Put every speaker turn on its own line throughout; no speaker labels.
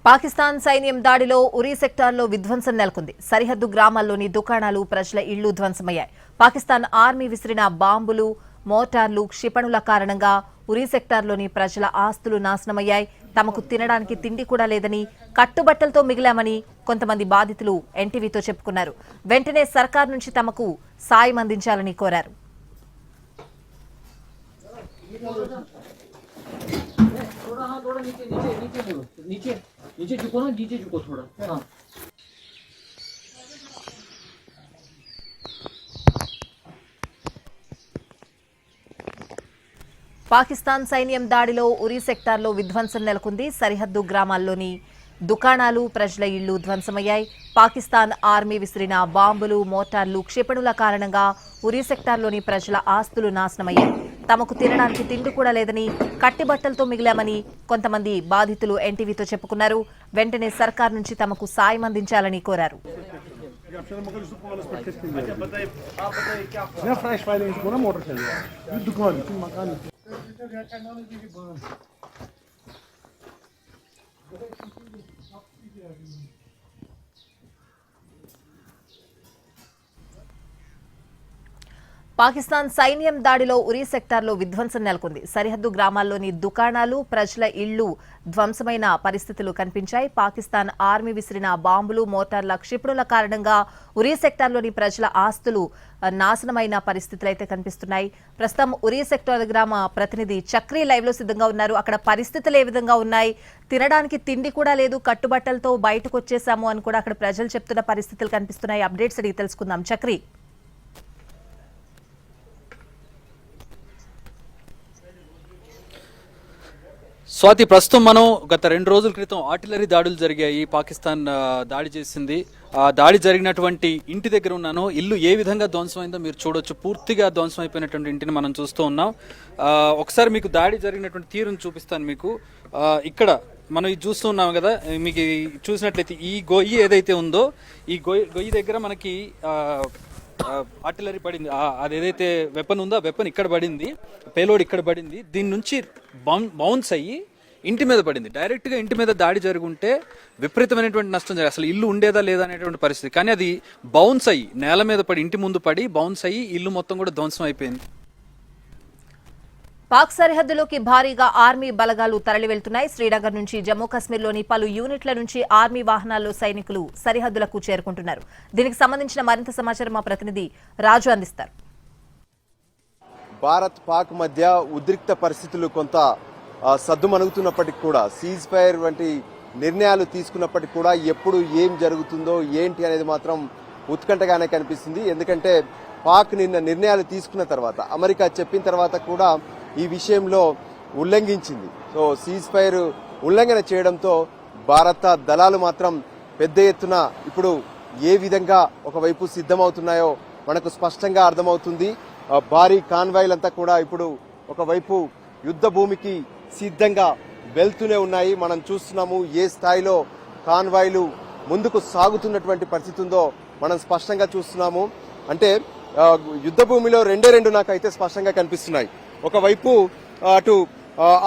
పాకిస్తాన్ సైన్యం దాడిలో ఉరీ సెక్టార్లో విధ్వంసం నెలకొంది. సరిహద్దు గ్రామాల్లోని దుకాణాలు, ప్రజల ఇళ్లు ధ్వంసమయ్యాయి. పాకిస్తాన్ ఆర్మీ విసిరిన బాంబులు, మోటార్లు, క్షిపణుల కారణంగా ఉరీ సెక్టార్లోని ప్రజల ఆస్తులు నాశనమయ్యాయి. తమకు తినడానికి తిండి కూడా లేదని, కట్టుబట్టలతో మిగిలామని కొంతమంది బాధితులు ఎన్టీవీతో చెప్పుకున్నారు. వెంటనే సర్కార్ నుంచి తమకు సాయం అందించాలని కోరారు.
थोड़ा नीचे नीचे नीचे मुड़ो, नीचे नीचे झुको ना, नीचे झुको थोड़ा। हाँ
పాకిస్తాన్ సైన్యం దాడిలో ఉరీ సెక్టార్లో విధ్వంసం నెలకొంది. సరిహద్దు గ్రామాల్లోని దుకాణాలు, ప్రజల ఇళ్లు ధ్వంసమయ్యాయి. పాకిస్తాన్ ఆర్మీ విసిరిన బాంబులు, మోటార్లు, క్షిపణుల కారణంగా ఉరీ సెక్టార్లోని ప్రజల ఆస్తులు నాశనమయ్యాయి. తమకు తినడానికి తిండి కూడా లేదని, కట్టిబట్టలతో మిగిలామని కొంతమంది బాధితులు ఎన్టీవీతో చెప్పుకున్నారు. వెంటనే సర్కార్ నుంచి తమకు సాయం అందించాలని కోరారు. పాకిస్తాన్ సైన్యం దాడిలో ఉరీ సెక్టార్లో విధ్వంసం నెలకొంది. సరిహద్దు గ్రామాల్లోని దుకాణాలు, ప్రజల ఇళ్లు ధ్వంసమైన పరిస్థితులు కనిపించాయి. పాకిస్తాన్ ఆర్మీ విసిరిన బాంబులు, మోటార్ల, క్షిపణుల కారణంగా ఉరీ సెక్టార్లోని ప్రజల ఆస్తులు నాశనమైన పరిస్థితులు అయితే కనిపిస్తున్నాయి. ప్రస్తుతం ఉరీ సెక్టార్ గ్రామ ప్రతినిధి చక్రీ లైవ్ లో సిద్ధంగా ఉన్నారు. అక్కడ పరిస్థితులు ఏ విధంగా ఉన్నాయి? తినడానికి తిండి కూడా లేదు, కట్టుబట్టలతో బయటకు వచ్చేసాము అని కూడా అక్కడ ప్రజలు చెప్తున్న పరిస్థితులు కనిపిస్తున్నాయి. అప్డేట్స్ అడిగి తెలుసుకుందాం. చక్రీ,
స్వాతి, ప్రస్తుతం మనం గత 2 రోజుల క్రితం ఆర్టిలరీ దాడులు జరిగాయి. పాకిస్తాన్ దాడి చేసింది. దాడి జరిగినటువంటి ఇంటి దగ్గర ఉన్నాను. ఇల్లు ఏ విధంగా ధ్వంసమైందో మీరు చూడొచ్చు. పూర్తిగా ధ్వంసం అయిపోయినటువంటి ఇంటిని మనం చూస్తూ ఉన్నాం. ఒకసారి మీకు దాడి జరిగినటువంటి తీరును చూపిస్తాను. మీకు ఇక్కడ మనం ఇది చూస్తూ ఉన్నాం కదా, మీకు చూసినట్లయితే ఈ గొయ్యి ఏదైతే ఉందో, ఈ గొయ్యి దగ్గర మనకి ఆర్టిలరీ పడింది. అది ఏదైతే వెపన్ ఉందో ఆ వెపన్ ఇక్కడ పడింది, పేలోడ్ ఇక్కడ పడింది. దీని నుంచి బౌన్స్ అయ్యి ఇంటి మీద పడింది. డైరెక్ట్గా ఇంటి మీద దాడి జరుగుంటే విపరీతమైనటువంటి నష్టం జరిగింది. అసలు ఇల్లు ఉండేదా లేదా అనేటువంటి పరిస్థితి. కానీ అది బౌన్స్ అయ్యి నేల మీద పడి, ఇంటి ముందు పడి బౌన్స్ అయ్యి ఇల్లు మొత్తం కూడా ధ్వంసం అయిపోయింది.
పాక్ సరిహద్దులోకి భారీగా ఆర్మీ బలగాలు తరలి వెళ్తున్నాయి. శ్రీనగర్ నుంచి జమ్మూ కాశ్మీర్లోని పలు యూనిట్ల నుంచి ఆర్మీ వాహనాల్లో సైనికులు సరిహద్దులకు చేరుకుంటున్నారు. దీనికి సంబంధించిన మరింత సమాచారం మా ప్రతినిధి రాజు అందిస్తారు.
భారత్ పాక్ మధ్య ఉద్రిక్త పరిస్థితులు కొంత సద్దుమణుగుతున్నప్పటికీ కూడా, సీజ్ ఫైర్ వంటి నిర్ణయాలు తీసుకున్నప్పటికీ కూడా ఎప్పుడు ఏం జరుగుతుందో ఏంటి అనేది మాత్రం ఉత్కంఠగానే కనిపిస్తుంది. ఎందుకంటే పాక్ నిన్న నిర్ణయాలు తీసుకున్న తర్వాత, అమెరికా చెప్పిన తర్వాత కూడా ఈ విషయంలో ఉల్లంఘించింది. సో సీజ్ ఫైర్ ఉల్లంఘన చేయడంతో భారత దళాలు మాత్రం పెద్ద ఎత్తున ఇప్పుడు ఏ విధంగా ఒకవైపు సిద్ధమవుతున్నాయో మనకు స్పష్టంగా అర్థమవుతుంది. భారీ కాన్వాయ్లంతా కూడా ఇప్పుడు ఒకవైపు యుద్ధ భూమికి సిద్ధంగా వెళ్తూనే ఉన్నాయి. మనం చూస్తున్నాము ఏ స్థాయిలో కాన్వాయ్లు ముందుకు సాగుతున్నటువంటి పరిస్థితి ఉందో మనం స్పష్టంగా చూస్తున్నాము. అంటే యుద్ధ భూమిలో రెండు నాకైతే స్పష్టంగా కనిపిస్తున్నాయి. ఒకవైపు అటు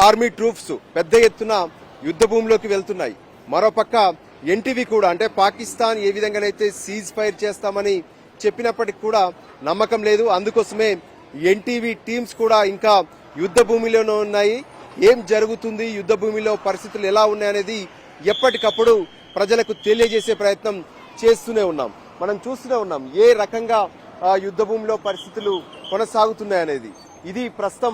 ఆర్మీ ట్రూప్స్ పెద్ద ఎత్తున యుద్ధ భూమిలోకి వెళ్తున్నాయి. మరోపక్క ఎన్టీవీ కూడా, అంటే పాకిస్తాన్ ఏ విధంగానైతే సీజ్ ఫైర్ చేస్తామని చెప్పినప్పటికీ కూడా నమ్మకం లేదు. అందుకోసమే ఎన్టీవీ టీమ్స్ కూడా ఇంకా యుద్ధ భూమిలోనే ఉన్నాయి. ఏం జరుగుతుంది, యుద్ధ భూమిలో పరిస్థితులు ఎలా ఉన్నాయనేది ఎప్పటికప్పుడు ప్రజలకు తెలియజేసే ప్రయత్నం చేస్తూనే ఉన్నాం. మనం చూస్తూనే ఉన్నాం ఏ రకంగా యుద్ధ భూమిలో పరిస్థితులు కొనసాగుతున్నాయనేది. ఇది ప్రస్తుతం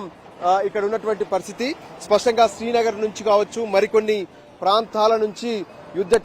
ఇక్కడ ఉన్నటువంటి పరిస్థితి. స్పష్టంగా శ్రీనగర్ నుంచి కావచ్చు, మరికొన్ని ప్రాంతాల నుంచి యుద్ధ